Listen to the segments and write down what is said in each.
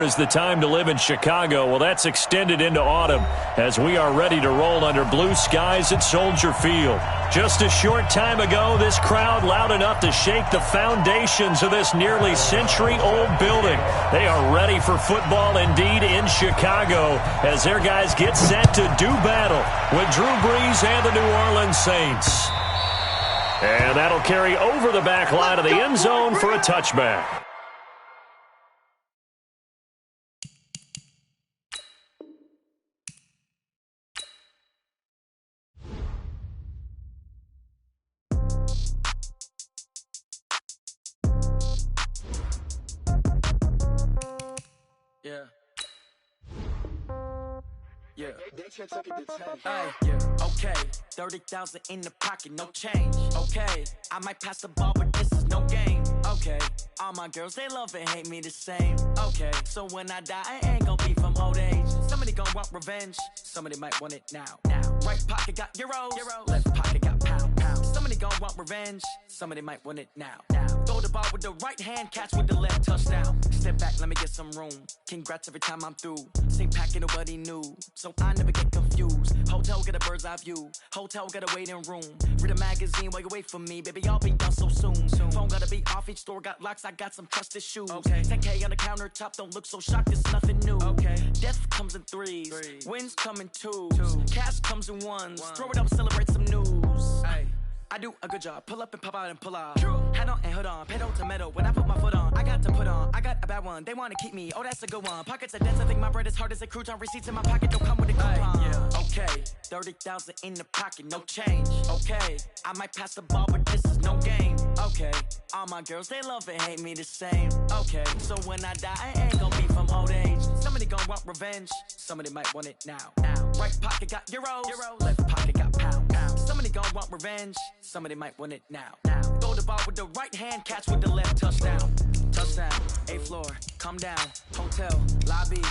Is the time to live in Chicago. Well, that's extended into autumn as we are ready to roll under blue skies at Soldier Field. Just a short time ago, this crowd loud enough to shake the foundations of this nearly century-old building. They are ready for football indeed in Chicago as their guys get set to do battle with Drew Brees and the New Orleans Saints. And that'll carry over the back line of the end zone for a touchback. Okay, 30,000 in the pocket, no change. Okay, I might pass the ball, but this is no game. Okay, all my girls, they love and hate me the same. Okay, so when I die, I ain't gonna be from old age. Somebody gonna want revenge, somebody might want it now. Right pocket got euros, left pocket got pounds. Somebody gonna want revenge, somebody might want it now. Throw the ball with the right hand, catch with the left, touchdown. Step back, let me get some room. Congrats every time I'm through. Same packet, nobody knew, so I never get confused. Hotel get a bird's eye view, hotel got a waiting room. Read a magazine while you wait for me, baby, I'll be done so soon. Phone gotta be off, each store got locks, I got some trusted shoes. 10K on the countertop, don't look so shocked, it's nothing new. Death comes in threes, wins come in twos, cash comes in ones. Throw it up, celebrate some news. I do a good job, pull up and pop out and pull out. Head on and hood on, pedal to metal. When I put my foot on, I got to put on. I got a bad one, they wanna keep me, oh that's a good one. Pockets are dense, I think my bread is hard as a crouton. Receipts in my pocket don't come with a coupon. Okay, 30,000 in the pocket, no change. Okay, I might pass the ball, but this is no game. Okay, all my girls, they love and hate me the same. Okay, so when I die, I ain't gonna be from old age. Somebody gonna want revenge, somebody might want it now. Right pocket got euros, left pocket got pounds. Somebody gonna want revenge, somebody might want it now. Throw the ball with the right hand, catch with the left, touchdown. Touchdown, 8th floor, come down, hotel, lobby.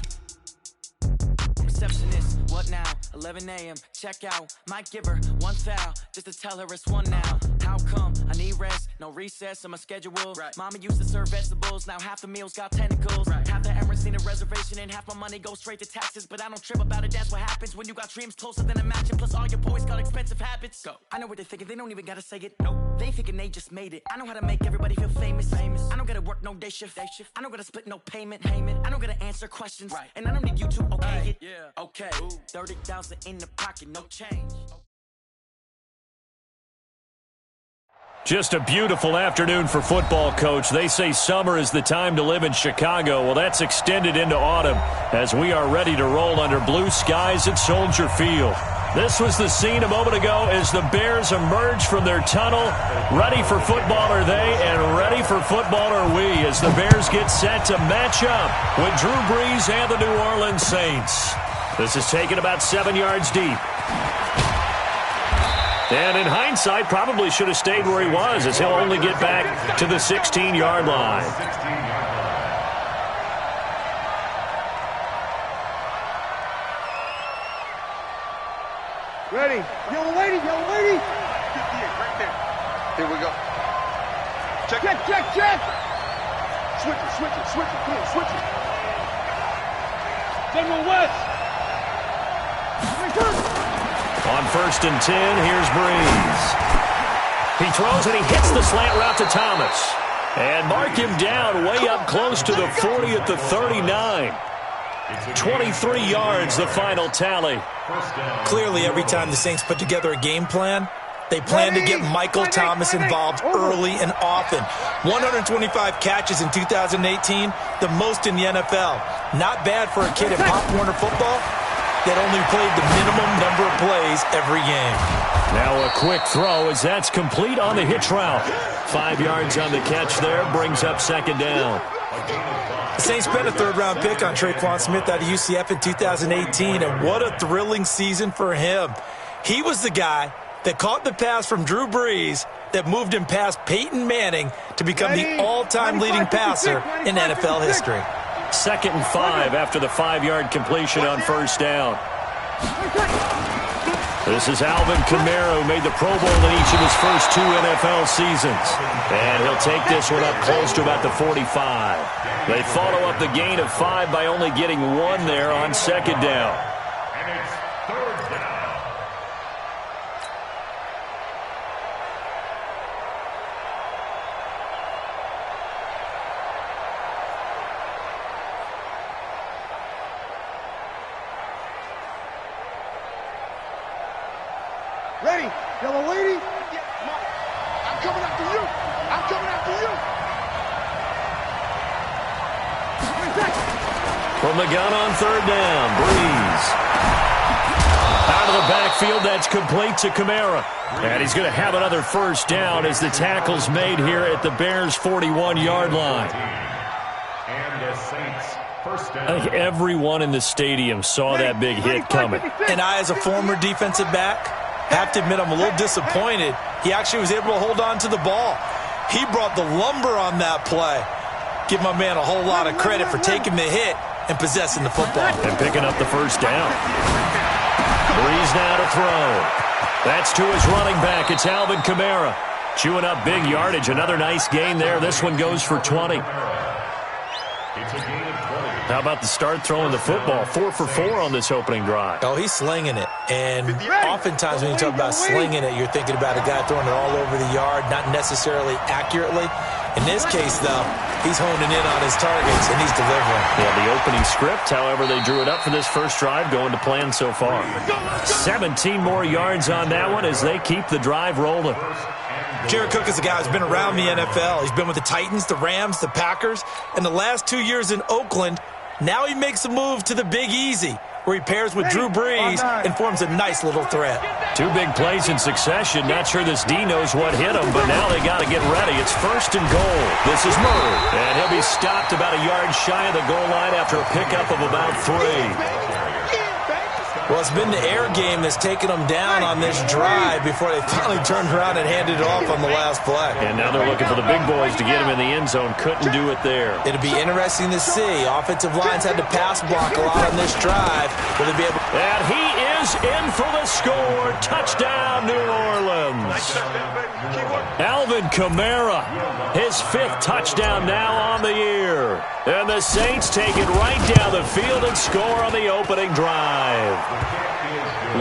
Receptionist, what now? 11 a.m., check out. Might give her one foul, just to tell her it's one now. How come? I need rest, no recess in my schedule. Mama used to serve vegetables, now half the meals got tentacles. Half the Emirates need a reservation and half my money goes straight to taxes. But I don't trip about it, that's what happens when you got dreams closer than a mansion. Plus all your boys got expensive habits. Go. I know what they're thinking, they don't even gotta say it. Nope. They thinking they just made it. I know how to make everybody feel famous. I don't gotta work no day shift. I don't gotta split no payment. I don't gotta answer questions. And I don't need you to okay it. Okay, 30,000 in the pocket, no change. Just a beautiful afternoon for football, Coach. They say summer is the time to live in Chicago. Well, that's extended into autumn as we are ready to roll under blue skies at Soldier Field. This was the scene a moment ago as the Bears emerge from their tunnel. Ready for football are they, and ready for football are we as the Bears get set to match up with Drew Brees and the New Orleans Saints. This is taken about 7 yards deep. And in hindsight, probably should have stayed where he was as he'll only get back to the 16-yard line. Ready. Yellow lady, yellow lady. Right there. Here we go. Check, check, check, check. Switch it, switch it, switch it. Come on, switch it. General West. On 1st and 10, here's Brees. He throws and he hits the slant route to Thomas. And mark him down way up close to the 40 at the 39. 23 yards, the final tally. Clearly, every time the Saints put together a game plan, they plan to get Michael Thomas involved early and often. 125 catches in 2018, the most in the NFL. Not bad for a kid in Pop Warner football that only played the minimum number of plays every game. Now a quick throw as that's complete on the hitch route. 5 yards on the catch there, brings up 2nd down. The Saints spent a 3rd-round pick on Traquan Smith out of UCF in 2018, and what a thrilling season for him. He was the guy that caught the pass from Drew Brees that moved him past Peyton Manning to become the all-time leading passer in NFL history. 2nd and 5 after the 5-yard completion on 1st down. This is Alvin Kamara, who made the Pro Bowl in each of his first 2 NFL seasons. And he'll take this one up close to about the 45. They follow up the gain of 5 by only getting 1 there on second down. And it's third down. Ready? Yellow lady? Yeah, come on. I'm coming after you. I'm coming after you. From the gun on third down, Breeze. Out of the backfield, that's complete to Kamara. And he's going to have another first down as the tackle's made here at the Bears' 41-yard line. And the Saints first down. I think everyone in the stadium saw that big hit coming. And I, as a former defensive back, have to admit I'm a little disappointed. He actually was able to hold on to the ball. He brought the lumber on that play. Give my man a whole lot of credit for taking the hit and possessing the football. And picking up the first down. Breeze now to throw. That's to his running back. It's Alvin Kamara. Chewing up big yardage. Another nice gain there. This one goes for 20. It's a gain of 20. How about the start throwing the football? 4 for 4 on this opening drive. Oh, he's slinging it. And oftentimes when you talk about slinging it, you're thinking about a guy throwing it all over the yard, not necessarily accurately. In this case, though, he's honing in on his targets, and he's delivering. Yeah, the opening script, however, they drew it up for this first drive, going to plan so far. 17 more yards on that one as they keep the drive rolling. Jared Cook is a guy who's been around the NFL. He's been with the Titans, the Rams, the Packers, and the last 2 years in Oakland. Now he makes a move to the Big Easy, where he pairs with Drew Brees and forms a nice little threat. 2 big plays in succession. Not sure this D knows what hit him, but now they got to get ready. It's first and goal. This is Murray, and he'll be stopped about a yard shy of the goal line after a pickup of about 3. Well, it's been the air game that's taken them down on this drive before they finally turned around and handed it off on the last play. And now they're looking for the big boys to get him in the end zone. Couldn't do it there. It'll be interesting to see. Offensive lines had to pass block a lot on this drive. Will they be able? And he is in for the score. Touchdown, New Orleans. Alvin Kamara, his 5th touchdown now on the year. And the Saints take it right down the field and score on the opening drive.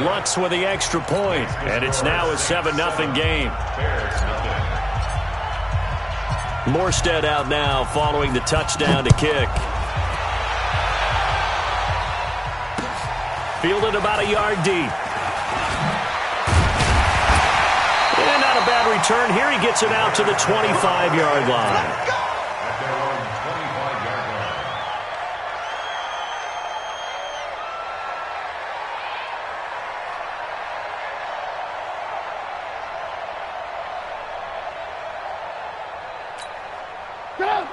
Lutz with the extra point, and it's now a 7-0 game. Morstead out now following the touchdown to kick. Fielded about a yard deep. And not a bad return. Here he gets it out to the 25-yard line.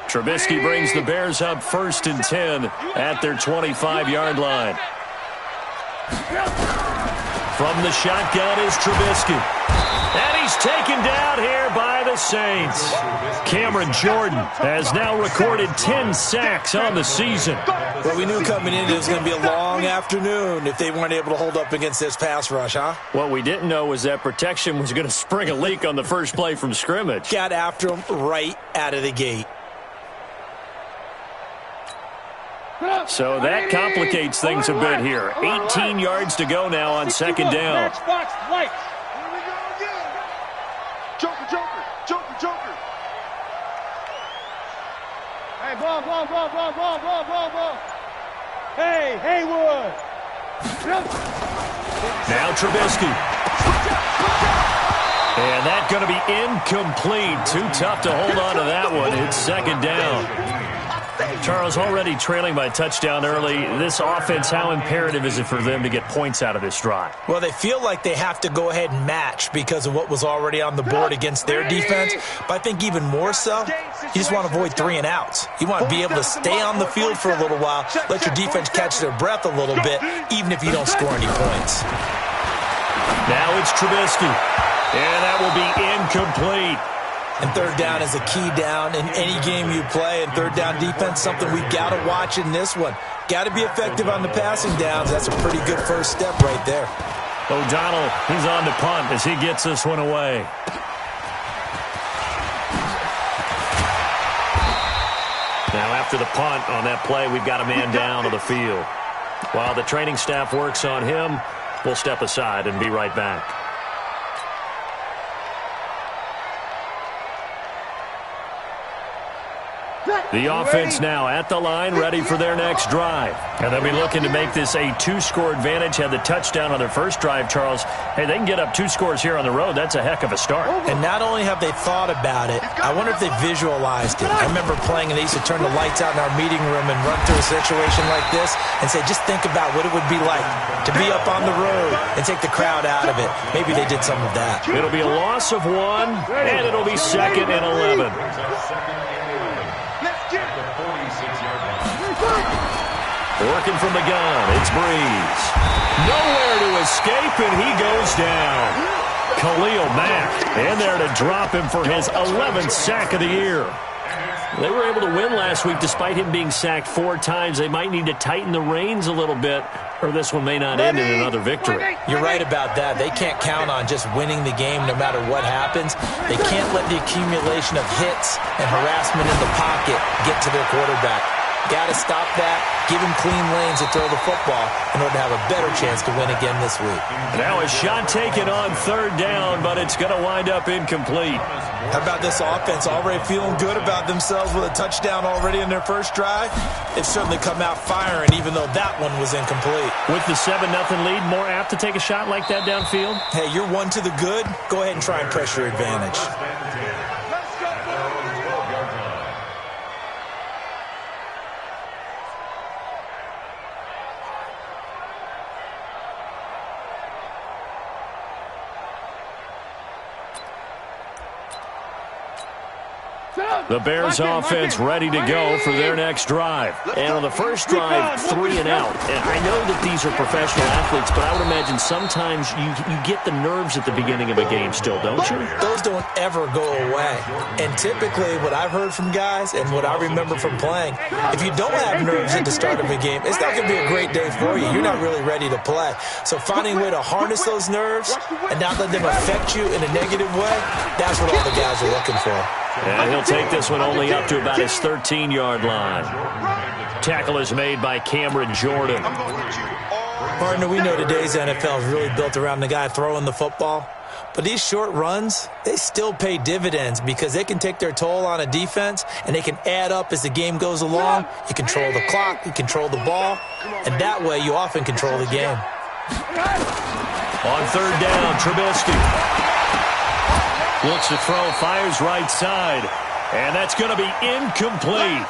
Trubisky brings the Bears up 1st and 10 at their 25-yard line. From the shotgun is Trubisky. And he's taken down here by the Saints. Cameron Jordan has now recorded 10 sacks on the season. Well, we knew coming in it was going to be a long afternoon if they weren't able to hold up against this pass rush, huh? What we didn't know was that protection was going to spring a leak on the first play from scrimmage. Got after him right out of the gate. So that complicates things a bit here. 18 yards to go now on second down. Joker, Joker, Joker, Joker. Hey, ball. Hey, Haywood. Now Trubisky. And that's going to be incomplete. Too tough to hold on to that one. It's second down. Charles, already trailing by touchdown early. This offense, how imperative is it for them to get points out of this drive? Well, they feel like they have to go ahead and match because of what was already on the board against their defense. But I think even more so, you just want to avoid 3 and outs. You want to be able to stay on the field for a little while, let your defense catch their breath a little bit, even if you don't score any points. Now it's Trubisky. And that will be incomplete. And third down is a key down in any game you play. And third down defense, something we got to watch in this one. Got to be effective on the passing downs. That's a pretty good first step right there. O'Donnell, he's on to punt as he gets this one away. Now after the punt on that play, we've got a man down on the field. While the training staff works on him, we'll step aside and be right back. The offense now at the line, ready for their next drive. And they'll be looking to make this a 2-score advantage. Had the touchdown on their first drive, Charles. Hey, they can get up 2 scores here on the road. That's a heck of a start. And not only have they thought about it, I wonder if they visualized it. I remember playing, and they used to turn the lights out in our meeting room and run through a situation like this and say, just think about what it would be like to be up on the road and take the crowd out of it. Maybe they did some of that. It'll be a loss of 1, and it'll be 2nd and 11. Working from the gun, it's Breeze. Nowhere to escape, and he goes down. Khalil Mack in there to drop him for his 11th sack of the year. They were able to win last week despite him being sacked 4 times. They might need to tighten the reins a little bit, or this one may not end in another victory. You're right about that. They can't count on just winning the game no matter what happens. They can't let the accumulation of hits and harassment in the pocket get to their quarterback. Got to stop that, give him clean lanes to throw the football in order to have a better chance to win again this week. Now a shot taken on 3rd down, but it's going to wind up incomplete. How about this offense already feeling good about themselves with a touchdown already in their first drive? They've certainly come out firing, even though that one was incomplete. With the 7-0 lead, more apt to take a shot like that downfield? Hey, you're 1 to the good. Go ahead and try and press your advantage. The Bears offense ready to go for their next drive. And on the first drive, 3 and out. And I know that these are professional athletes, but I would imagine sometimes you get the nerves at the beginning of a game still, don't you? Those don't ever go away. And typically what I've heard from guys and what I remember from playing, if you don't have nerves at the start of a game, it's not going to be a great day for you. You're not really ready to play. So finding a way to harness those nerves and not let them affect you in a negative way, that's what all the guys are looking for. And he'll take this one only up to about his 13-yard line. Tackle is made by Cameron Jordan. Partner, we know today's NFL is really built around the guy throwing the football. But these short runs, they still pay dividends because they can take their toll on a defense and they can add up as the game goes along. You control the clock, you control the ball, and that way you often control the game. On 3rd down, Trubisky looks to throw, fires right side, and that's going to be incomplete.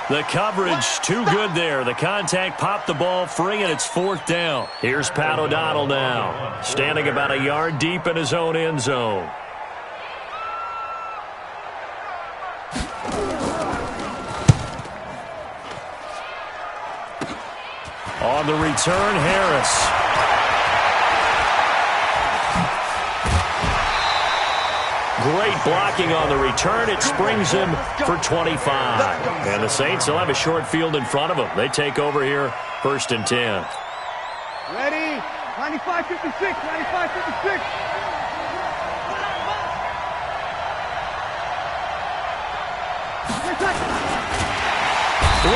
The coverage too good there. The contact popped the ball free, and it's 4th down. Here's Pat O'Donnell now, standing about a yard deep in his own end zone. On the return, Harris. Great blocking on the return. It springs him for 25. And the Saints will have a short field in front of them. They take over here, 1st and 10. Ready? 95-56, 95-56.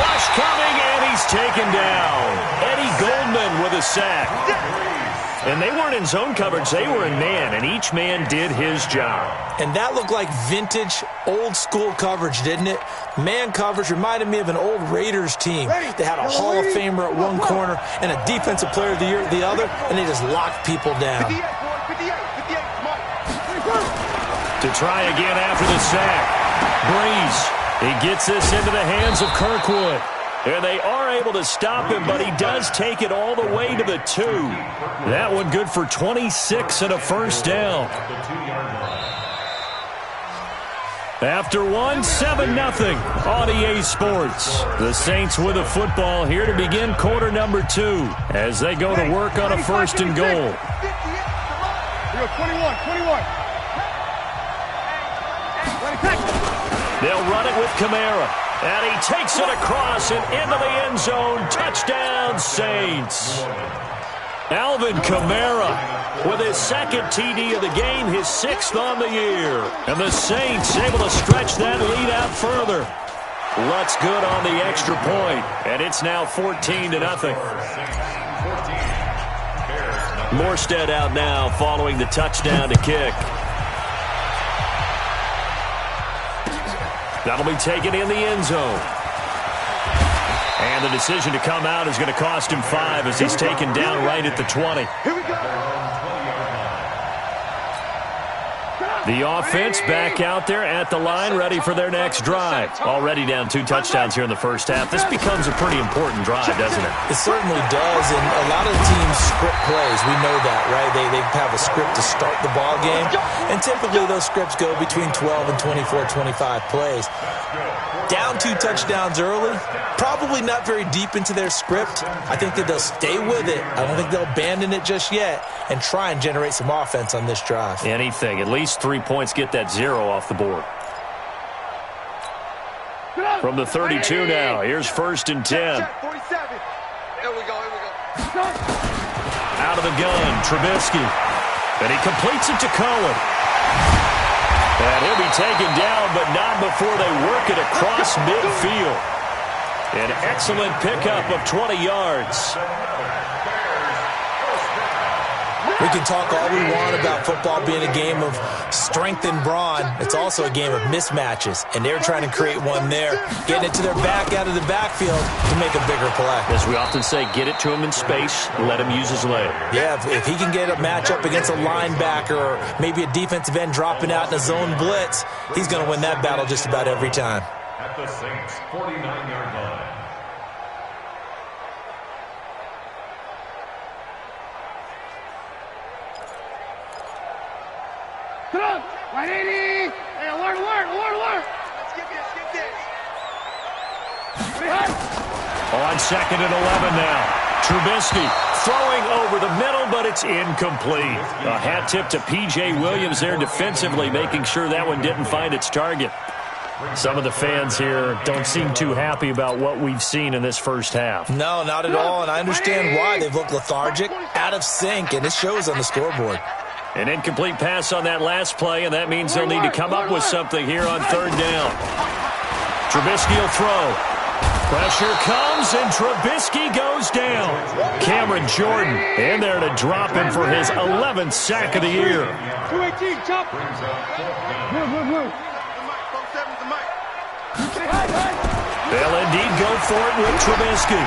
Rush coming, and he's taken down. Eddie Goldman with a sack. And they weren't in zone coverage. They were in man, and each man did his job. And that looked like vintage, old-school coverage, didn't it? Man coverage reminded me of an old Raiders team. They had a Hall of Famer at one corner and a Defensive Player of the Year at the other, and they just locked people down. To try again after the sack. Breeze. He gets this into the hands of Kirkwood. And they are able to stop him, but he does take it all the way to the 2. That one good for 26 and a 1st down. After 7-0 on EA Sports. The Saints with a football here to begin quarter number 2 as they go to work on a 1st and goal. 21. They'll run it with Kamara. And he takes it across and into the end zone. Touchdown, Saints. Alvin Kamara with his second TD of the game, his 6th on the year. And the Saints able to stretch that lead out further. Lutz good on the extra point, and it's now 14-0. Morstead out now following the touchdown to kick. That'll be taken in the end zone. And the decision to come out is going to cost him 5 as he's taken down right at the 20. Here we go. The offense back out there at the line, ready for their next drive. Already down 2 touchdowns here in the first half. This becomes a pretty important drive, doesn't it? It certainly does, and a lot of teams script plays. We know that, right? They have a script to start the ball game, and typically those scripts go between 12 and 24, 25 plays. Down 2 touchdowns early, probably not very deep into their script. I think that they'll stay with it. I don't think they'll abandon it just yet and try and generate some offense on this drive. Anything. At least 3 points, get that 0 off the board. From the 32 now, here's 1st and 10. 47. Here we go, here we go. Out of the gun, Trubisky. And he completes it to Cohen. And he'll be taken down, but not before they work it across midfield. An excellent pickup of 20 yards. We can talk all we want about football being a game of strength and brawn. It's also a game of mismatches, and they're trying to create one there, getting it to their back out of the backfield to make a bigger play. As we often say, get it to him in space, let him use his leg. Yeah, if he can get a matchup against a linebacker or maybe a defensive end dropping out in a zone blitz, he's going to win that battle just about every time. At the Saints' 49-yard line. Come on, 180. Hey, alert, alert, alert, alert. Let's get this, get this. On 2nd and 11 now. Trubisky throwing over the middle, but it's incomplete. A hat tip to P.J. Williams there defensively, making sure that one didn't find its target. Some of the fans here don't seem too happy about what we've seen in this first half. No, not at all, and I understand why. They've looked lethargic, out of sync, and it shows on the scoreboard. An incomplete pass on that last play, and that means they'll need to come up with something here on 3rd down. Trubisky will throw. Pressure comes, and Trubisky goes down. Cameron Jordan in there to drop him for his 11th sack of the year. 218, chop. Move. They'll indeed go for it with Trubisky.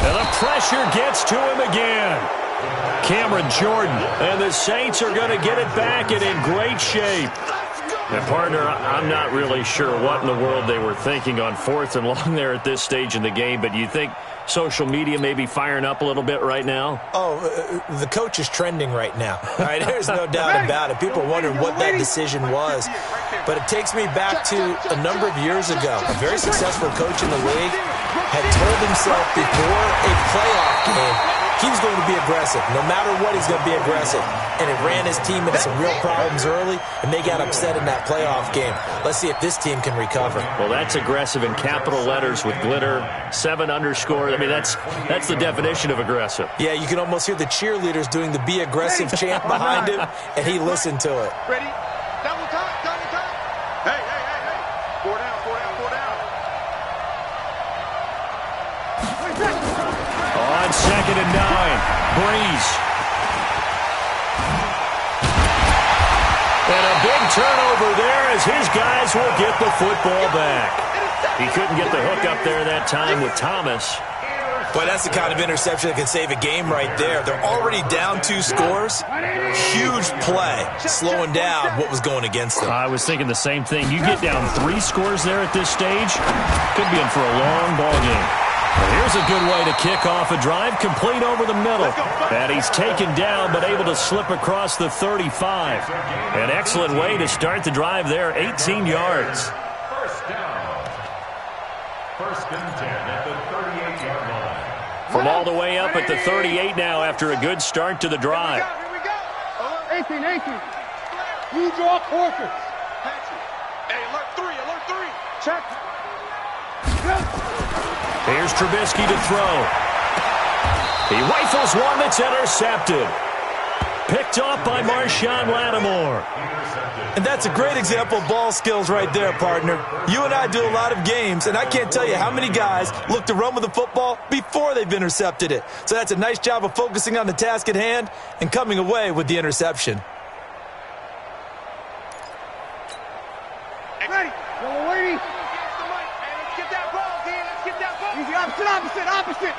And the pressure gets to him again. Cameron Jordan, and the Saints are going to get it back and in great shape. And, partner, I'm not really sure what in the world they were thinking on 4th and long there at this stage in the game, but you think social media may be firing up a little bit right now? Oh, the coach is trending right now. All right, there's no doubt about it. People are wondering what that decision was. But it takes me back to a number of years ago. A very successful coach in the league had told himself before a playoff game he was going to be aggressive. No matter what, he's going to be aggressive. And it ran his team into some real problems early, and they got upset in that playoff game. Let's see if this team can recover. Well, that's aggressive in capital letters with glitter, 7 underscore. I mean, that's the definition of aggressive. Yeah, you can almost hear the cheerleaders doing the be aggressive chant behind him, and he listened to it. Ready? Double time, double time. Hey. 4 down. On 2nd and 9, Breeze. And a big turnover there as his guys will get the football back. He couldn't get the hook up there that time with Thomas. Boy, that's the kind of interception that can save a game right there. They're already down 2 scores. Huge play, slowing down what was going against them. I was thinking the same thing. You get down 3 scores there at this stage, could be in for a long ball game. Well, here's a good way to kick off a drive, complete over the middle. And he's taken down, but able to slip across the 35. An excellent way to start the drive there, 18 yards. First down. 1st and 10 at the 38-yard line. From all the way up at the 38 now after a good start to the drive. Here we go. 18. You draw quarters. Hey, alert 3. Check. Here's Trubisky to throw. He rifles one that's intercepted. Picked off by Marshawn Lattimore. And that's a great example of ball skills right there, partner. You and I do a lot of games, and I can't tell you how many guys look to run with the football before they've intercepted it. So that's a nice job of focusing on the task at hand and coming away with the interception. Ready. Go, Wady. Let's get that ball, D. Let's get that ball. Easy, opposite.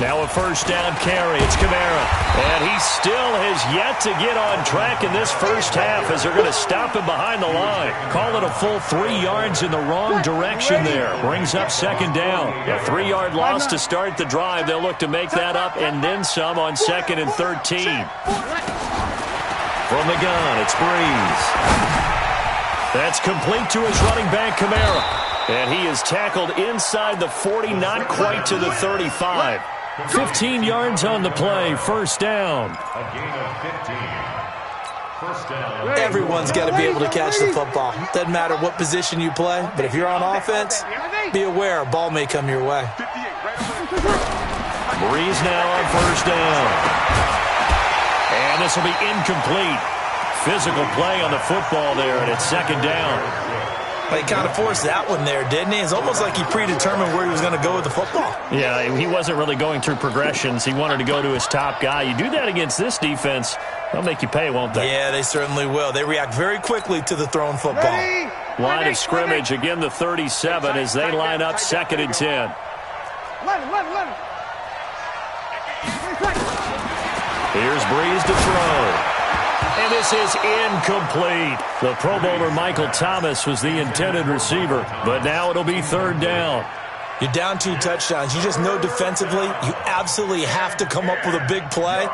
Now a first down carry. It's Kamara. And he still has yet to get on track in this first half as they're going to stop him behind the line. Call it a full 3 yards in the wrong direction there. Brings up second down. A 3-yard loss to start the drive. They'll look to make that up and then some on 2nd and 13. From the gun, it's Breeze. That's complete to his running back, Kamara. And he is tackled inside the 40, not quite to the 35. 15 yards on the play, first down. A gain of 15. First down. Everyone's got to be able to catch the football. Doesn't matter what position you play, but if you're on offense, be aware a ball may come your way. Breeze now on first down. And this will be incomplete. Physical play on the football there, and it's second down. Well, he kind of forced that one there, didn't he? It's almost like he predetermined where he was going to go with the football. Yeah, he wasn't really going through progressions. He wanted to go to his top guy. You do that against this defense, they'll make you pay, won't they? Yeah, they certainly will. They react very quickly to the thrown football. Line of scrimmage, again the 37 as they line up 2nd and 10. Here's Breeze to throw. And this is incomplete. The Pro Bowler Michael Thomas was the intended receiver, but now it'll be 3rd down. You're down 2 touchdowns. You just know defensively you absolutely have to come up with a big play.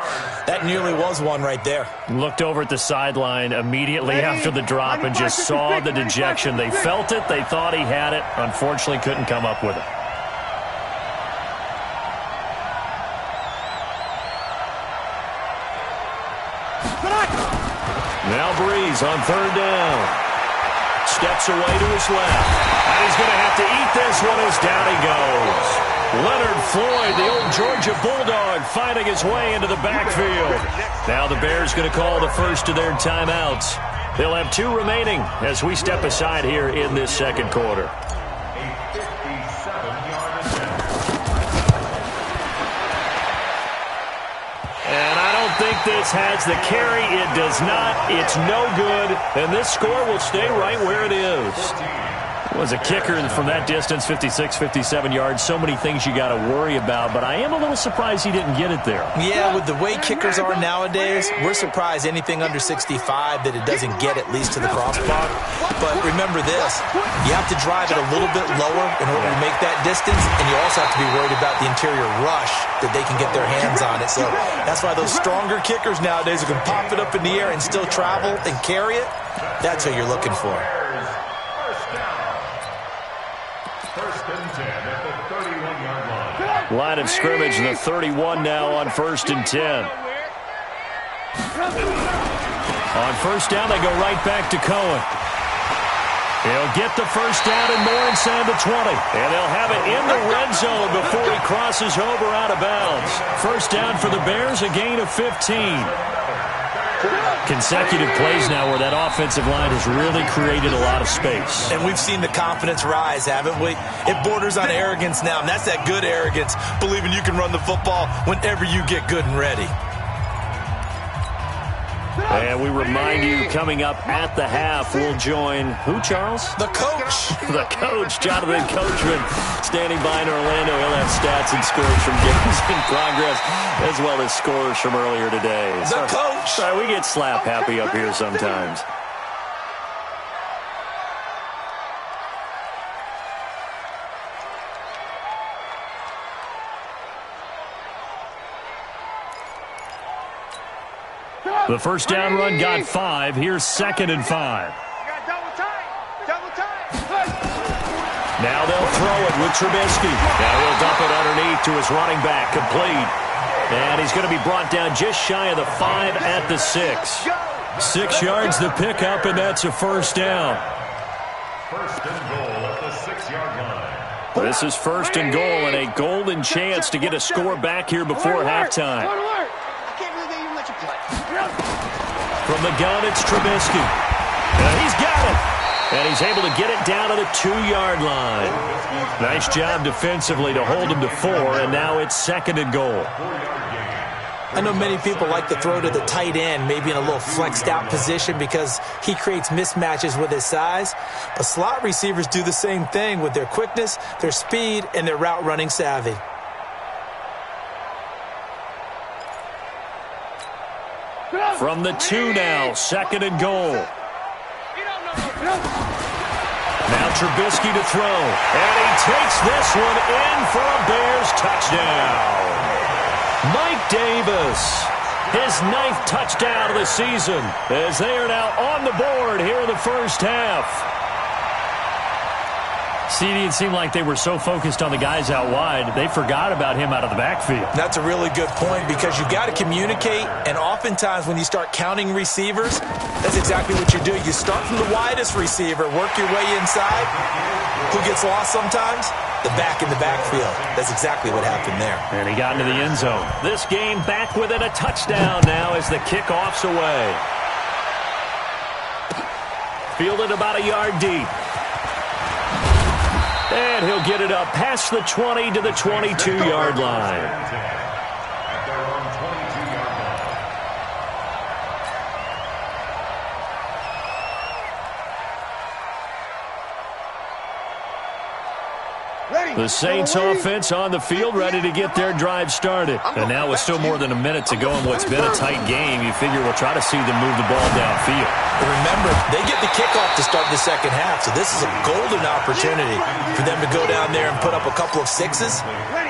That nearly was one right there. Looked over at the sideline immediately after the drop and just saw the dejection. They felt it. They thought he had it. Unfortunately, couldn't come up with it. Now Breeze on 3rd down. Steps away to his left. And he's going to have to eat this one as down he goes. Leonard Floyd, the old Georgia Bulldog, finding his way into the backfield. Now the Bears going to call the first of their timeouts. They'll have 2 remaining as we step aside here in this second quarter. I think this has the carry. It does not. It's no good. And this score will stay right where it is. Was a kicker from that distance, 56, 57 yards. So many things you got to worry about, but I am a little surprised he didn't get it there. Yeah, with the way kickers are nowadays, we're surprised anything under 65 that it doesn't get at least to the crossbar. But remember this, you have to drive it a little bit lower in order to make that distance, and you also have to be worried about the interior rush that they can get their hands on it. So that's why those stronger kickers nowadays who can pop it up in the air and still travel and carry it, that's what you're looking for. Line of scrimmage, the 31 now on 1st and 10. On first down, they go right back to Cohen. He'll get the first down and more inside the 20. And they'll have it in the red zone before he crosses over out of bounds. First down for the Bears, a gain of 15. Consecutive plays now where that offensive line has really created a lot of space. And we've seen the confidence rise, haven't we? It borders on arrogance now, and that's that good arrogance, believing you can run the football whenever you get good and ready. And we remind you, coming up at the half, we'll join who, Charles? The coach. The coach, Jonathan Coachman, standing by in Orlando. He'll have stats and scores from games in progress, as well as scores from earlier today. The coach. Sorry, we get slap happy up here sometimes. The first down run got 5. Here's 2nd and 5. Double time. Now they'll throw it with Trubisky. Now he'll dump it underneath to his running back. Complete. And he's going to be brought down just shy of the 5 at the 6. 6 yards the pickup, and that's a first down. First and goal at the 6-yard line. This is first and goal and a golden chance to get a score back here before halftime. From the gun, it's Trubisky. And he's got it. And he's able to get it down to the 2-yard line. Nice job defensively to hold him to 4, and now it's second and goal. I know many people like to throw to the tight end, maybe in a little flexed out position because he creates mismatches with his size. But slot receivers do the same thing with their quickness, their speed, and their route running savvy. From the 2 now, second and goal. Now Trubisky to throw, and he takes this one in for a Bears touchdown. Mike Davis, his 9th touchdown of the season, as they are now on the board here in the first half. CD, it seemed like they were so focused on the guys out wide, they forgot about him out of the backfield. That's a really good point because you've got to communicate, and oftentimes when you start counting receivers, that's exactly what you do. You start from the widest receiver, work your way inside. Who gets lost sometimes? The back in the backfield. That's exactly what happened there. And he got into the end zone. This game back within a touchdown now as the kickoff's away. Fielded about a yard deep. And he'll get it up past the 20 to the 22-yard line. The Saints offense on the field, ready to get their drive started. And now with still more than a minute to go in what's been a tight game, you figure we'll try to see them move the ball downfield. But remember, they get the kickoff to start the second half, so this is a golden opportunity for them to go down there and put up a couple of sixes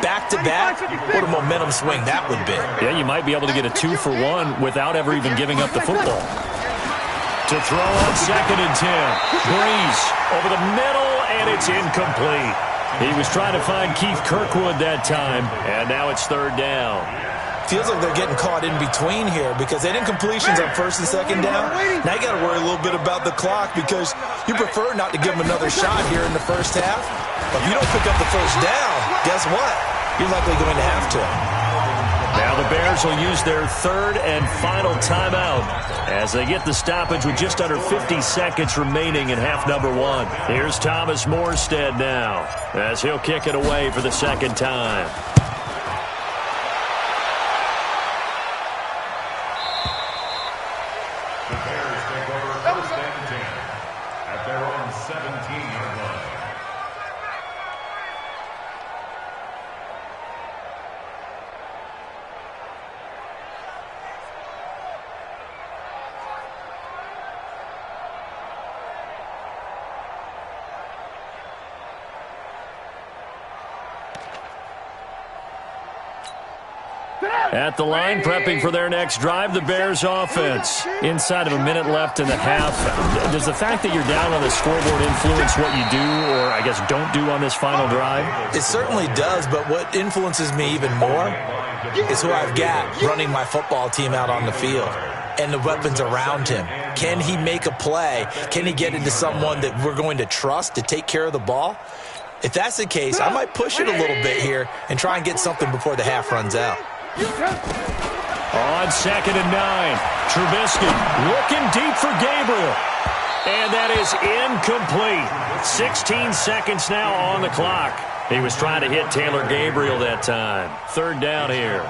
back-to-back. What a momentum swing that would be. Yeah, you might be able to get a 2-for-1 without ever even giving up the football. To throw on second and 10. Breeze over the middle, and it's incomplete. He was trying to find Keith Kirkwood that time, and now it's third down. Feels like they're getting caught in between here because they didn't completions on first and second down. Now you got to worry a little bit about the clock because you prefer not to give them another shot here in the first half. But if you don't pick up the first down, guess what? You're likely going to have to. Now the Bears will use their third and final timeout as they get the stoppage with just under 50 seconds remaining in half number 1. Here's Thomas Morstead now as he'll kick it away for the second time. The Bears take over first and 10 at their own 17-yard line. At the line, prepping for their next drive, the Bears offense. Inside of a minute left in the half, does the fact that you're down on the scoreboard influence what you do or, I guess, don't do on this final drive? It certainly does, but what influences me even more is who I've got running my football team out on the field and the weapons around him. Can he make a play? Can he get into someone that we're going to trust to take care of the ball? If that's the case, I might push it a little bit here and try and get something before the half runs out. On second and 9, Trubisky looking deep for Gabriel. And that is incomplete. 16 seconds now on the clock. He was trying to hit Taylor Gabriel that time. Third down here.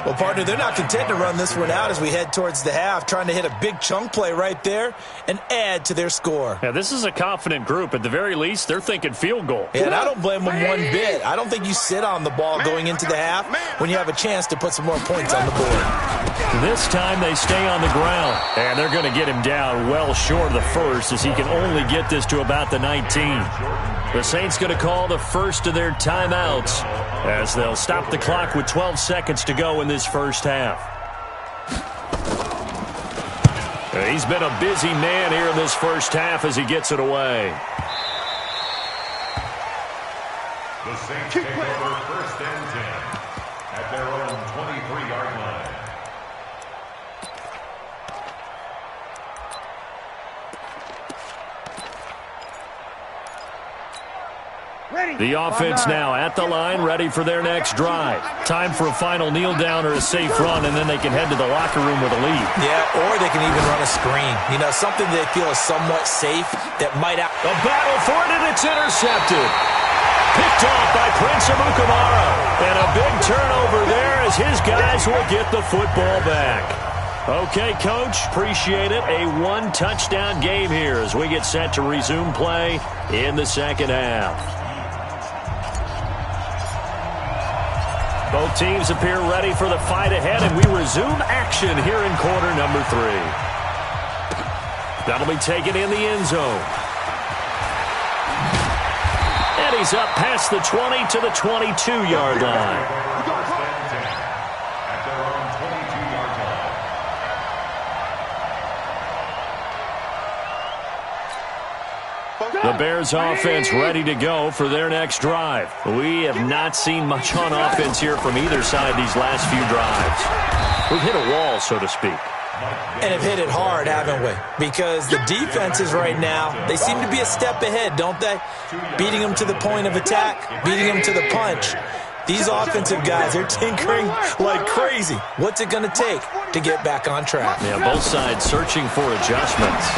Well, partner, they're not content to run this one out as we head towards the half, trying to hit a big chunk play right there and add to their score. Yeah, this is a confident group. At the very least, they're thinking field goal. Yeah, and I don't blame them one bit. I don't think you sit on the ball going into the half when you have a chance to put some more points on the board. This time they stay on the ground, and they're going to get him down well short of the first as he can only get this to about the 19. The Saints going to call the first of their timeouts as they'll stop the clock with 12 seconds to go in this first half. He's been a busy man here in this first half as he gets it away. The Saints take over first and 10 at their own 23-yard line. The offense now at the line, ready for their next drive. Time for a final kneel down or a safe run, and then they can head to the locker room with a lead. Yeah, or they can even run a screen. You know, something they feel is somewhat safe that might out. A battle for it, and it's intercepted. Picked off by Prince Amukamara. And a big turnover there as his guys will get the football back. Okay, Coach, appreciate it. A one-touchdown game here as we get set to resume play in the second half. Both teams appear ready for the fight ahead, and we resume action here in quarter number 3. That'll be taken in the end zone. And he's up past the 20 to the 22-yard line. At their own 22-yard line. The Bears offense ready to go for their next drive. We have not seen much on offense here from either side these last few drives. We've hit a wall, so to speak. And have hit it hard, haven't we? Because the defenses right now, they seem to be a step ahead, don't they? Beating them to the point of attack, beating them to the punch. These offensive guys, they're tinkering like crazy. What's it going to take to get back on track? Yeah, both sides searching for adjustments.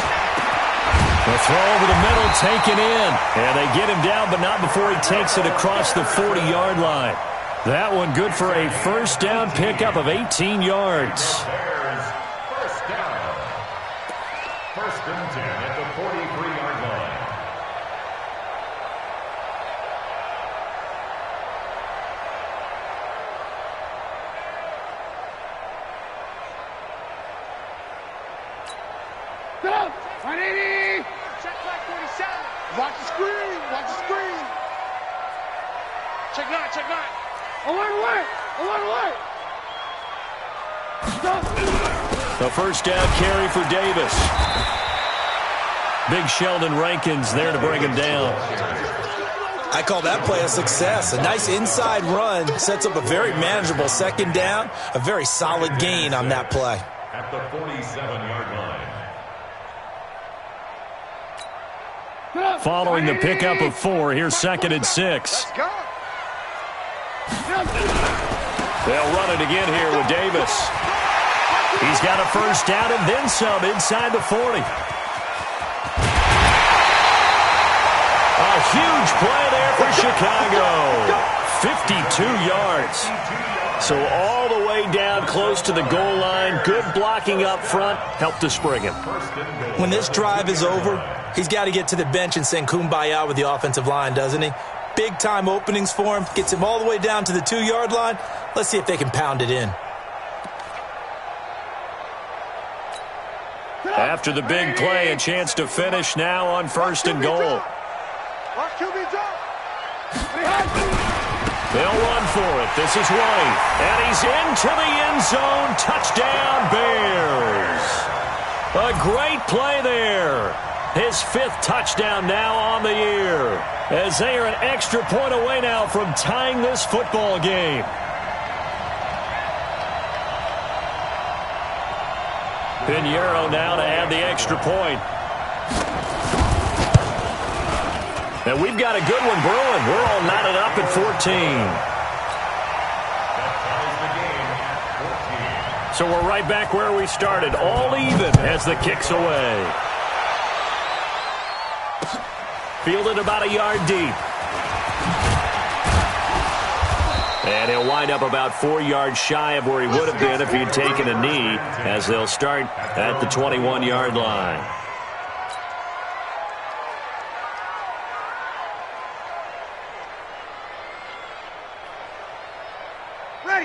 The throw over the middle, taken in. And they get him down, but not before he takes it across the 40-yard line. That one good for a first down pickup of 18 yards. First down. First and 10 at the 43-yard line. Go! 180! Check back 47. Watch the screen! Watch the screen! Check 9, check 9. Alert, alert! Alert, alert! Stop! The first down carry for Davis. Big Sheldon Rankins there to bring him down. I call that play a success. A nice inside run sets up a very manageable second down. A very solid gain on that play. At the 47-yard line. Following the pickup of 4, here's second and 6. Let's go! They'll run it again here with Davis. He's got a first down and then some inside the 40. A huge play there for Chicago. 52 yards. So all the way down close to the goal line. Good blocking up front. Helped to spring him. When this drive is over, he's got to get to the bench and sing Kumbaya with the offensive line, doesn't he? Big-time openings for him. Gets him all the way down to the 2-yard line. Let's see if they can pound it in. After the big play, a chance to finish now on first and goal. They'll run for it. This is White. And he's into the end zone. Touchdown, Bears. A great play there. His 5th touchdown now on the year. As they are an extra point away now from tying this football game. Pinheiro now to add the extra point. And we've got a good one brewing. We're all knotted up at 14. So we're right back where we started. All even as the kick's away. Fielded about a yard deep. And he'll wind up about 4 yards shy of where he would have been if he'd taken a knee, as they'll start at the 21-yard line.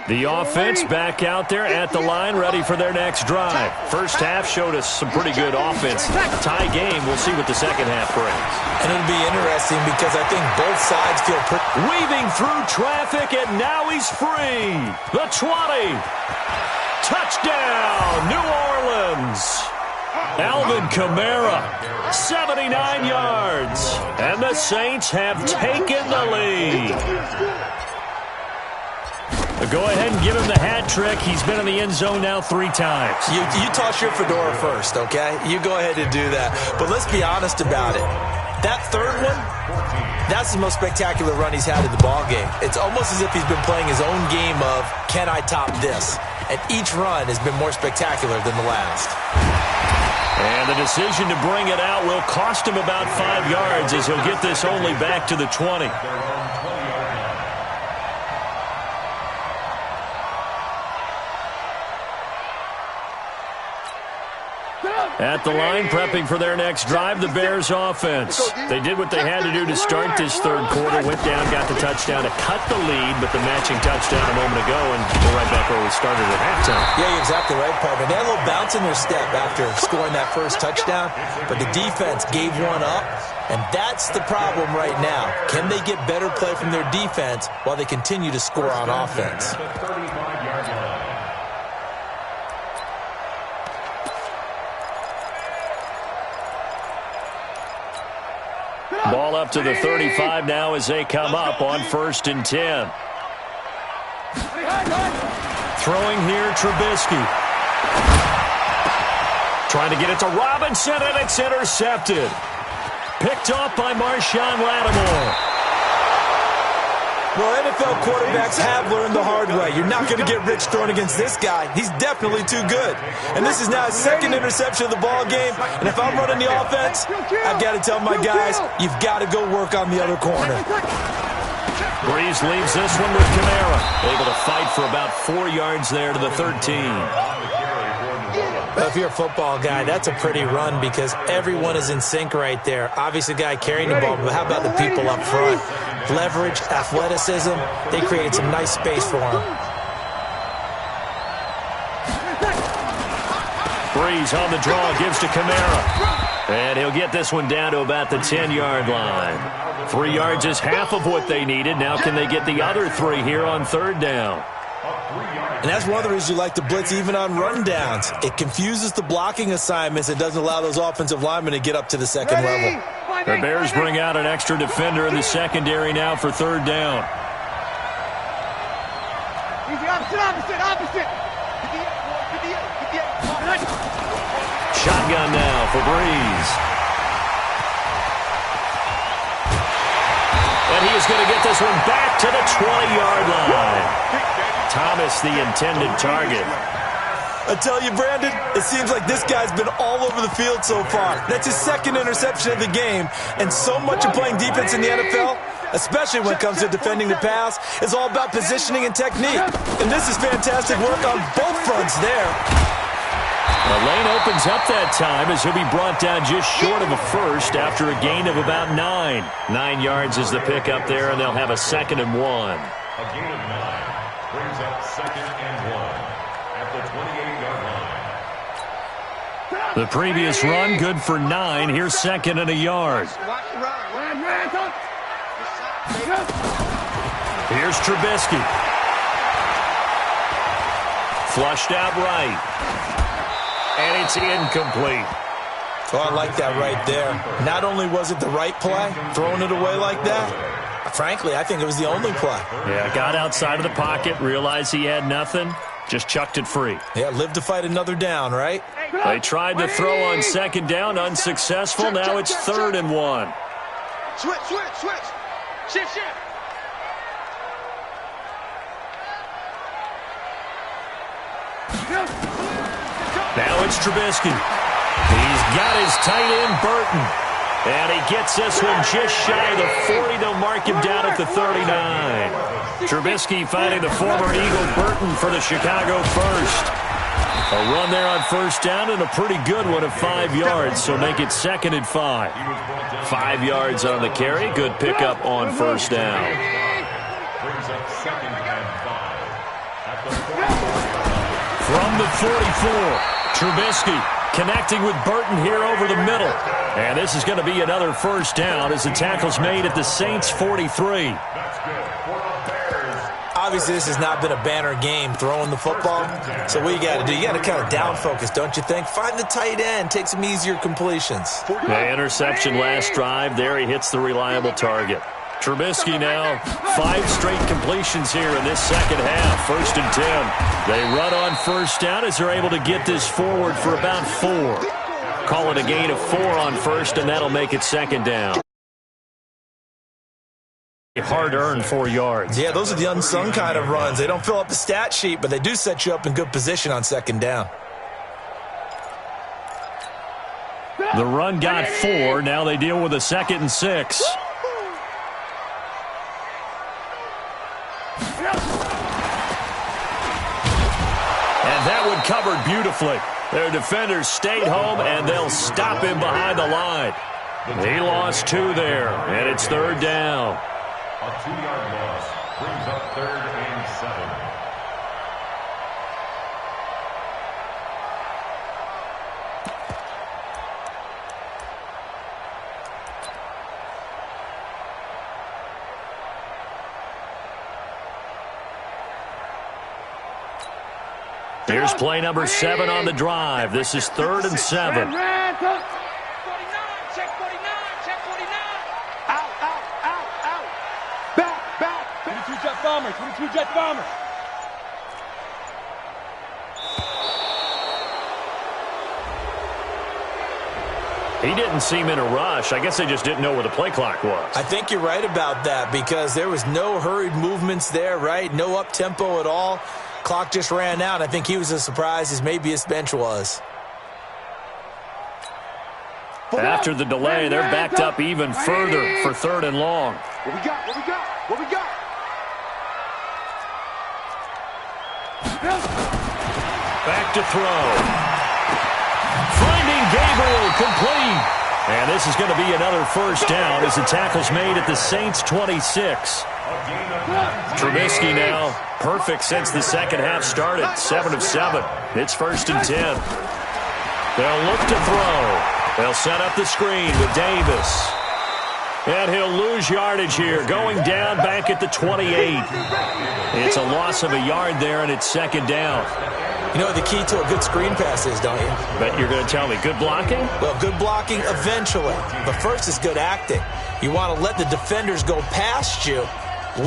The offense back out there at the line, ready for their next drive. First half showed us some pretty good offense. Tie game, we'll see what the second half brings. And it'll be interesting because I think both sides feel pretty... Weaving through traffic, and now he's free. The 20. Touchdown, New Orleans. Alvin Kamara, 79 yards. And the Saints have taken the lead. Go ahead and give him the hat trick. He's been in the end zone now 3 times. You toss your fedora first, okay? You go ahead and do that. But let's be honest about it. That third one, That's the most spectacular run he's had in the ballgame. It's almost as if he's been playing his own game of, can I top this? And each run has been more spectacular than the last. And the decision to bring it out will cost him about 5 yards as he'll get this only back to the 20. At the line, prepping for their next drive, the Bears offense. They did what they had to do to start this third quarter, went down, got the touchdown to cut the lead, but the matching touchdown a moment ago, and we're right back where we started at halftime. Yeah, you're exactly right, partner. They had a little bounce in their step after scoring that first touchdown, but the defense gave one up, and that's the problem right now. Can they get better play from their defense while they continue to score on offense? Ball up to the 35 now as they come up on 1st and 10. Throwing here, Trubisky. Trying to get it to Robinson, and it's intercepted. Picked off by Marshawn Lattimore. Well, NFL quarterbacks have learned the hard way. You're not going to get rich throwing against this guy. He's definitely too good. And this is now his second interception of the ball game. And if I'm running the offense, I've got to tell my guys, you've got to go work on the other corner. Breeze leaves this one with Kamara. Able to fight for about 4 yards there to the 13. Well, if you're a football guy, that's a pretty run because everyone is in sync right there. Obviously, the guy carrying the ball, but how about the people up front? Leverage, athleticism, they created some nice space for him. Breeze on the draw, gives to Kamara. And he'll get this one down to about the 10-yard line. 3 yards is half of what they needed. Now can they get the other 3 here on 3rd down? And that's one of the reasons you like to blitz even on rundowns. It confuses the blocking assignments. It doesn't allow those offensive linemen to get up to the second level. The Bears bring out an extra defender in the secondary now for 3rd down. Opposite. Shotgun now for Breeze. And he is going to get this one back to the 20-yard line. Thomas, the intended target. I tell you, Brandon, it seems like this guy's been all over the field so far. That's his second interception of the game, and so much of playing defense in the NFL, especially when it comes to defending the pass, is all about positioning and technique. And this is fantastic work on both fronts there. The lane opens up that time as he'll be brought down just short of a first after a gain of about 9. 9 yards is the pickup there, and they'll have a 2nd and 1. A gain of 9 brings up 2nd and 1 at the 28-yard line. The previous run, good for 9. Here's 2nd and a yard. Here's Trubisky. Flushed out right. And it's incomplete. Oh, I like that right there. Not only was it the right play, throwing it away like that, frankly, I think it was the only play. Yeah, got outside of the pocket, realized he had nothing, just chucked it free. Yeah, live to fight another down, right? They tried to throw on 2nd down, unsuccessful. Now it's 3rd and 1. Switch. Shift. Now it's Trubisky. He's got his tight end, Burton. And he gets this one just shy of the 40. They'll mark him down at the 39. Trubisky finding the former Eagle Burton for the Chicago first. A run there on 1st down and a pretty good one of 5 yards, so make it 2nd and 5. 5 yards on the carry. Good pickup on 1st down. Brings up 2nd and 5 at the 40. From the 44. Trubisky connecting with Burton here over the middle. And this is going to be another 1st down as the tackle's made at the Saints' 43. That's good for the Bears. Obviously, this has not been a banner game throwing the football. So what you got to do, you got to kind of down focus, don't you think? Find the tight end, take some easier completions. The interception last drive. There he hits the reliable target. Trubisky now 5 straight completions here in this second half. 1st and 10. They run on 1st down as they're able to get this forward for about 4. Call it a gain of 4 on 1st, and that'll make it 2nd down. Hard-earned 4 yards. Yeah, those are the unsung kind of runs. They don't fill up the stat sheet, but they do set you up in good position on second down. The run got 4. Now they deal with a 2nd and 6. And that one covered beautifully. Their defenders stayed home, and they'll stop him behind the line. He lost 2 there, and it's 3rd down. A 2-yard loss brings up 3rd and 7. Here's play number 7 on the drive. This is 3rd and 7. 49, check 49, check 49. Out, out, out, out. Back, back. 22 jet bomber, 22 jet bomber. He didn't seem in a rush. I guess they just didn't know where the play clock was. I think you're right about that because there was no hurried movements there, right? No up-tempo at all. Clock just ran out. I think he was as surprised as maybe his bench was. After the delay, they're backed up even further for 3rd and long. What we got? What we got? What we got? Back to throw. Finding Gabriel, complete. And this is going to be another 1st down as the tackle's made at the Saints' 26. Trubisky now perfect since the second half started. 7 of 7. It's 1st and 10. They'll look to throw. They'll set up the screen with Davis. And he'll lose yardage here, going down back at the 28. It's a loss of a yard there, and it's 2nd down. You know what the key to a good screen pass is, don't you? But you're going to tell me good blocking? Well, good blocking eventually. But first is good acting. You want to let the defenders go past you,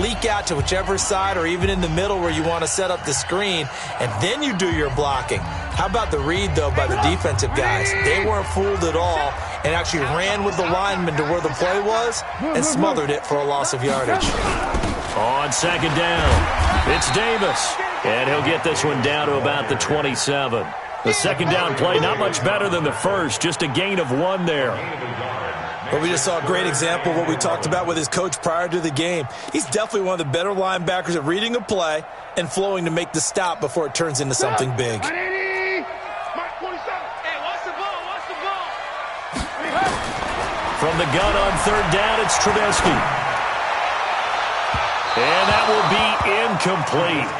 leak out to whichever side or even in the middle where you want to set up the screen, and then you do your blocking. How about the read, though, by the defensive guys? They weren't fooled at all and actually ran with the lineman to where the play was and smothered it for a loss of yardage. On 2nd down, it's Davis. And he'll get this one down to about the 27. The 2nd down play, not much better than the first, just a gain of 1 there. But we just saw a great example of what we talked about with his coach prior to the game. He's definitely one of the better linebackers at reading a play and flowing to make the stop before it turns into something big. From the gun on 3rd down, it's Trubisky. And that will be incomplete.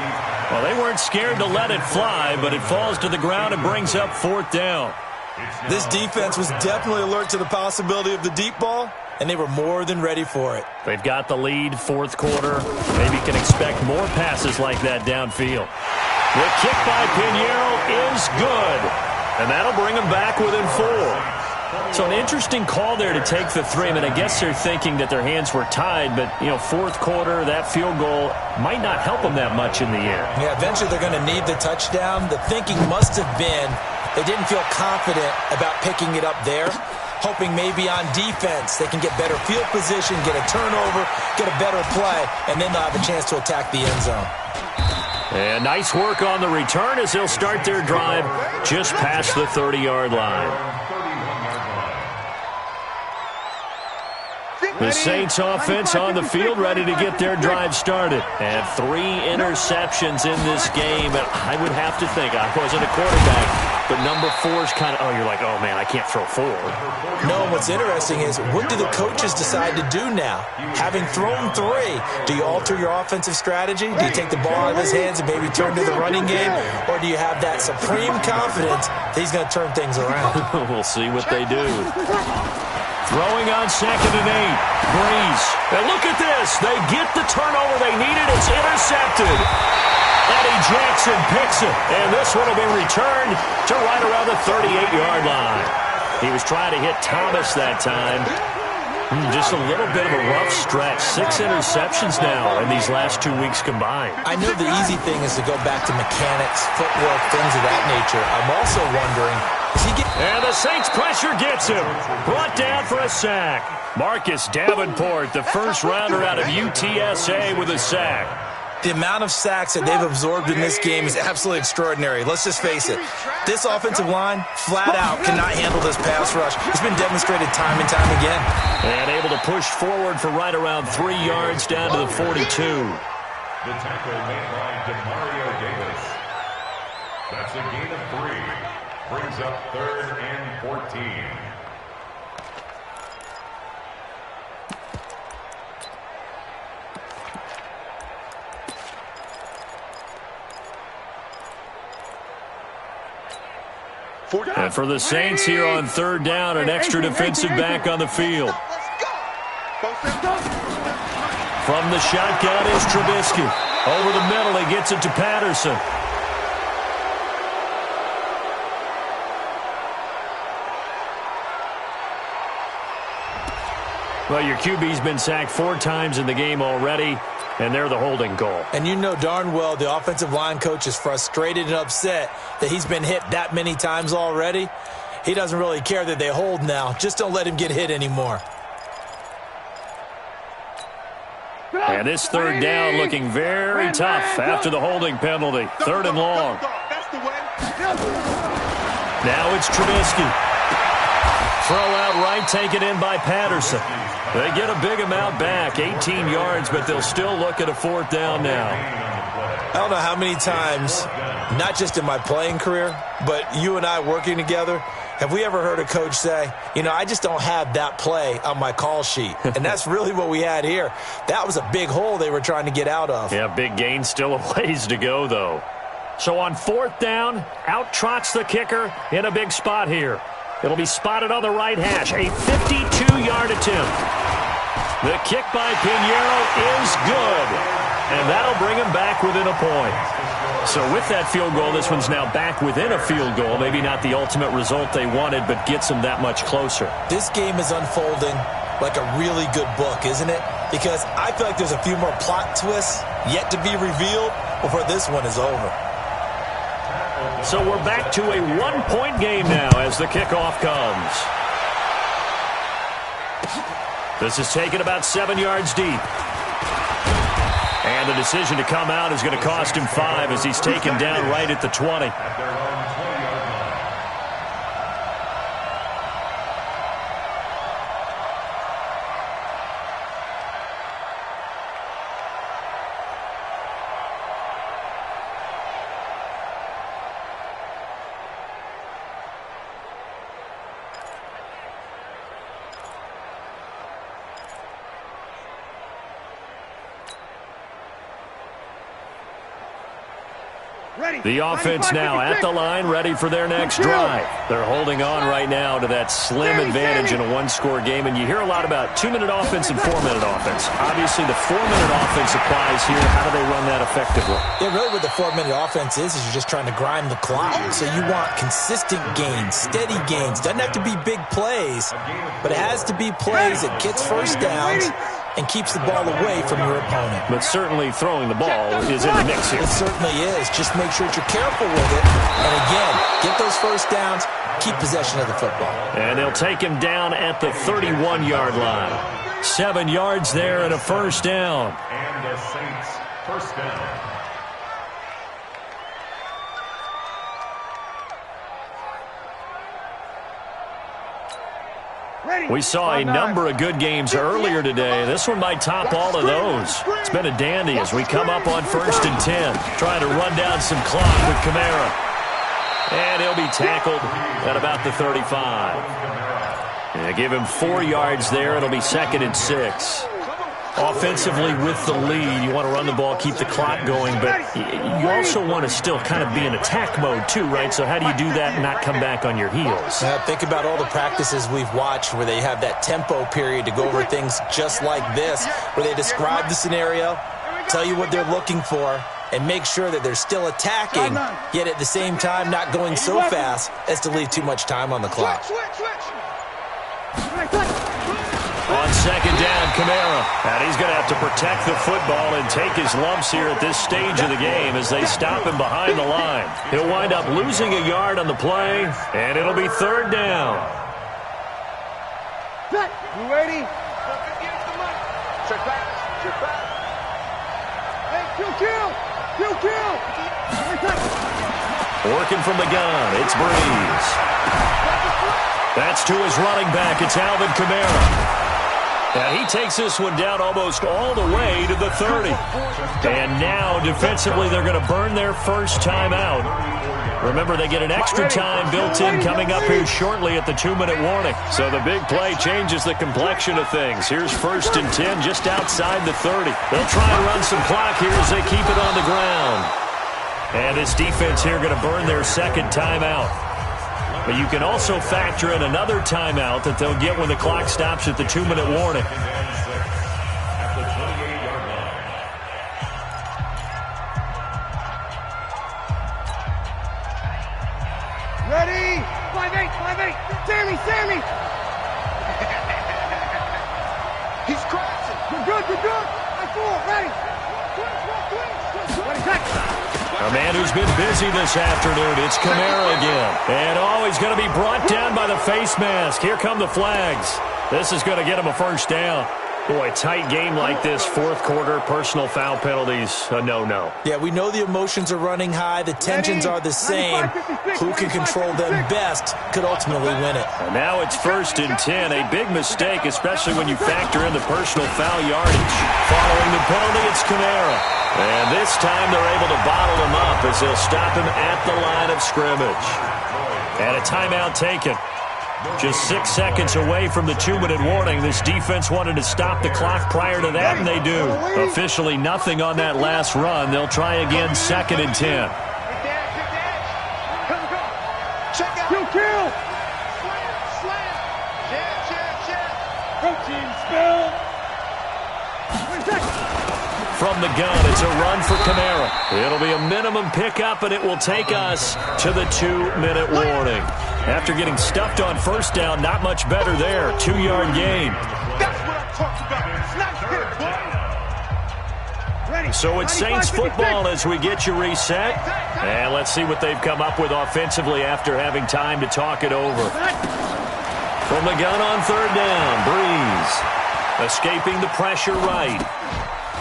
Well, they weren't scared to let it fly, but it falls to the ground and brings up 4th down. This defense was definitely alert to the possibility of the deep ball, and they were more than ready for it. They've got the lead, 4th quarter. Maybe can expect more passes like that downfield. The kick by Pinheiro is good, and that'll bring them back within 4. So an interesting call there to take the 3. I mean, I guess they're thinking that their hands were tied, but, 4th quarter, that field goal might not help them that much in the end. Yeah, eventually they're going to need the touchdown. The thinking must have been they didn't feel confident about picking it up there, hoping maybe on defense they can get better field position, get a turnover, get a better play, and then they'll have a chance to attack the end zone. And nice work on the return as they'll start their drive just past the 30-yard line. The Saints offense on the field ready to get their drive started. And 3 interceptions in this game. And I would have to think, I wasn't a quarterback, but number 4 is kind of, you're like, oh, man, I can't throw 4. No, what's interesting is what do the coaches decide to do now? Having thrown 3, do you alter your offensive strategy? Do you take the ball out of his hands and maybe turn to the running game? Or do you have that supreme confidence that he's going to turn things around? We'll see what they do. Throwing on 2nd and 8. Breeze. And look at this. They get the turnover they needed. It's intercepted. Eddie Jackson picks it. And this one will be returned to right around the 38-yard line. He was trying to hit Thomas that time. Just a little bit of a rough stretch. 6 interceptions now in these last 2 weeks combined. I know the easy thing is to go back to mechanics, footwork, things of that nature. I'm also wondering, And the Saints pressure gets him. Brought down for a sack. Marcus Davenport, the first rounder out of UTSA with a sack. The amount of sacks that they've absorbed in this game is absolutely extraordinary. Let's just face it. This offensive line, flat out, cannot handle this pass rush. It's been demonstrated time and time again. And able to push forward for right around 3 yards down to the 42. The tackle made by Demario Davis. That's a gain of 3. Brings up 3rd and 14. And for the Saints here on 3rd down, an extra defensive back on the field. From the shotgun is Trubisky. Over the middle, he gets it to Patterson. Well, your QB's been sacked 4 times in the game already, and they're the holding goal. And you know darn well the offensive line coach is frustrated and upset that he's been hit that many times already. He doesn't really care that they hold now. Just don't let him get hit anymore. And this 3rd down looking very tough after the holding penalty. 3rd and long. Now it's Trubisky. Throw out right, taken in by Patterson. They get a big amount back, 18 yards, but they'll still look at a 4th down now. I don't know how many times, not just in my playing career, but you and I working together, have we ever heard a coach say, you know, I just don't have that play on my call sheet. And that's really what we had here. That was a big hole they were trying to get out of. Yeah, big gain, still a ways to go, though. So on 4th down, out trots the kicker in a big spot here. It'll be spotted on the right hash, a 52-yard attempt. The kick by Pinheiro is good, and that'll bring him back within a point. So with that field goal, this one's now back within a field goal. Maybe not the ultimate result they wanted, but gets them that much closer. This game is unfolding like a really good book, isn't it? Because I feel like there's a few more plot twists yet to be revealed before this one is over. So we're back to a 1-point game now as the kickoff comes. This is taken about 7 yards deep. And the decision to come out is going to cost him 5 as he's taken down right at the 20. The offense now at the line, ready for their next drive. They're holding on right now to that slim advantage in a 1-score game, and you hear a lot about 2-minute offense and 4-minute offense. Obviously, the 4-minute offense applies here. How do they run that effectively? Yeah, really what the 4-minute offense is you're just trying to grind the clock. So you want consistent gains, steady gains. Doesn't have to be big plays, but it has to be plays that gets first downs and keeps the ball away from your opponent. But certainly throwing the ball is in the mix here. It certainly is. Just make sure that you're careful with it. And again, get those first downs, keep possession of the football. And they'll take him down at the 31-yard line. 7 yards there and a first down. And the Saints first down. We saw a number of good games earlier today. This one might top all of those. It's been a dandy as we come up on 1st and 10. Trying to run down some clock with Kamara. And he'll be tackled at about the 35. And give him 4 yards there. It'll be 2nd and 6. Offensively with the lead, you want to run the ball, keep the clock going, but you also want to still kind of be in attack mode too, right? So how do you do that and not come back on your heels? Think about all the practices we've watched where they have that tempo period to go over things just like this, where they describe the scenario, tell you what they're looking for, and make sure that they're still attacking, yet at the same time not going so fast as to leave too much time on the clock. On second down, Kamara. And he's going to have to protect the football and take his lumps here at this stage of the game as they stop him behind the line. He'll wind up losing a yard on the play, and it'll be third down. You ready? Check back. Check back. Hey, kill. Working from the gun, it's Breeze. That's to his running back. It's Alvin Kamara. And he takes this one down almost all the way to the 30. And now, defensively, they're going to burn their first timeout. Remember, they get an extra time built in coming up here shortly at the 2-minute warning. So the big play changes the complexion of things. Here's 1st and 10 just outside the 30. They'll try and run some clock here as they keep it on the ground. And this defense here going to burn their second timeout. But you can also factor in another timeout that they'll get when the clock stops at the 2-minute warning. Ready? 5-8. Sammy. He's crashing. You're good. I4, ready. A man who's been busy this afternoon, it's Kamara again. And he's going to be brought down by the face mask. Here come the flags. This is going to get him a first down. Boy, tight game like this, fourth quarter, personal foul penalties, a no-no. Yeah, we know the emotions are running high. The tensions are the same. Who can control them best could ultimately win it. And now it's 1st and 10. A big mistake, especially when you factor in the personal foul yardage. Following the penalty, it's Kamara. And this time they're able to bottle him up as they'll stop him at the line of scrimmage. And a timeout taken. Just 6 seconds away from the 2-minute warning. This defense wanted to stop the clock prior to that, and they do. Officially nothing on that last run. They'll try again 2nd and 10. Kill. Protein spill. From the gun, it's a run for Kamara. It'll be a minimum pickup, and it will take us to the 2-minute warning. After getting stuffed on first down, not much better there. 2-yard gain. That's what I'm talking about. It's not good, boy. So it's Saints football as we get you reset. And let's see what they've come up with offensively after having time to talk it over. From the gun on third down, Breeze. Escaping the pressure right.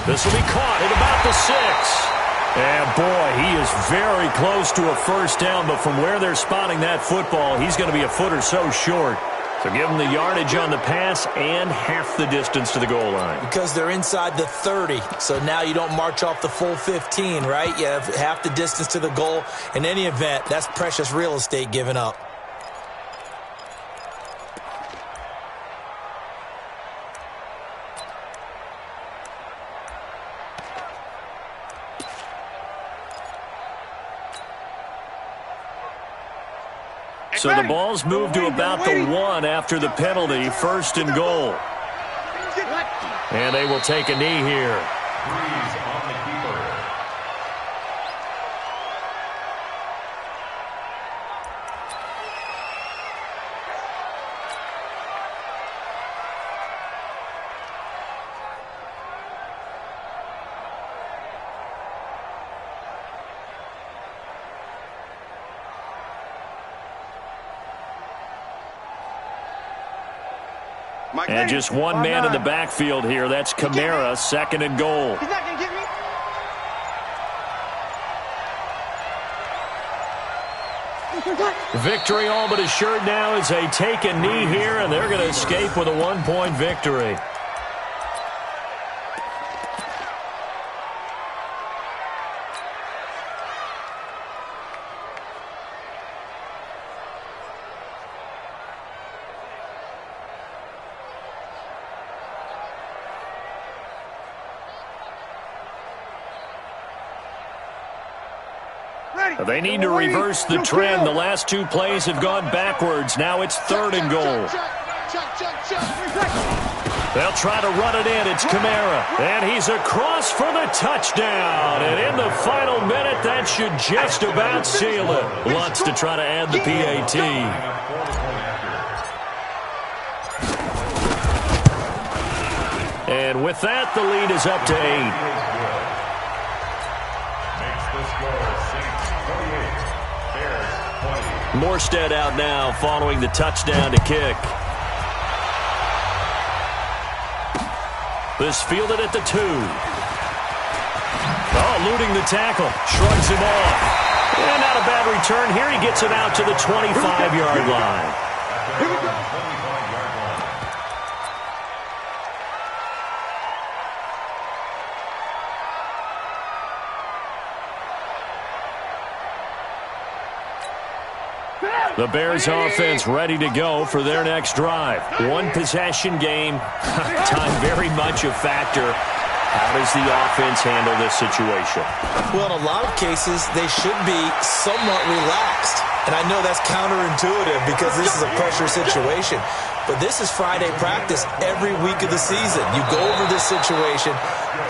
This will be caught at about the 6. And, boy, he is very close to a first down, but from where they're spotting that football, he's going to be a foot or so short. So give him the yardage on the pass and half the distance to the goal line. Because they're inside the 30, so now you don't march off the full 15, right? You have half the distance to the goal. In any event, that's precious real estate given up. So the ball's moved to about the 1 after the penalty, 1st and goal. And they will take a knee here. Breeze on the keeper. And just one man in the backfield here. That's Kamara, 2nd and goal. He's not going to get me. Victory all but assured now as they take a knee here, and they're going to escape with a 1-point victory. They need to reverse the trend. The last 2 plays have gone backwards. Now it's 3rd and goal. They'll try to run it in. It's Kamara. And he's across for the touchdown. And in the final minute, that should just about seal it. Wants to try to add the PAT. And with that, the lead is up to 8. Makes the score Saints 28, Bears 20. Morstead out now following the touchdown to kick. This fielded at the 2. Oh, eluding the tackle. Shrugs him off. And not a bad return. Here he gets it out to the 25-yard line. Here we go. 25-yard line. The Bears offense ready to go for their next drive. One possession game. Time very much a factor. How does the offense handle this situation? Well, in a lot of cases, they should be somewhat relaxed. And I know that's counterintuitive because this is a pressure situation. But this is Friday practice every week of the season. You go over this situation,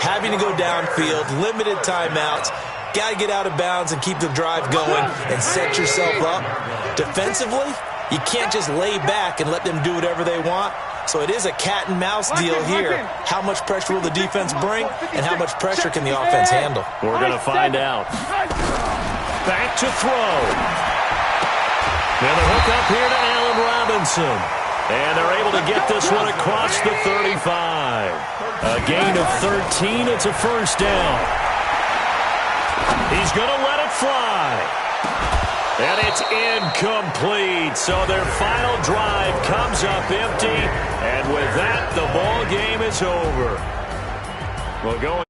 having to go downfield, limited timeouts, got to get out of bounds and keep the drive going and set yourself up. Defensively, you can't just lay back and let them do whatever they want. So it is a cat and mouse deal here. How much pressure will the defense bring and how much pressure can the offense handle? We're going to find out. Back to throw. And a hook up here to Allen Robinson. And they're able to get this one across the 35. A gain of 13. It's a first down. He's going to let it fly. And it's incomplete. So their final drive comes up empty. And with that, the ball game is over. We'll go.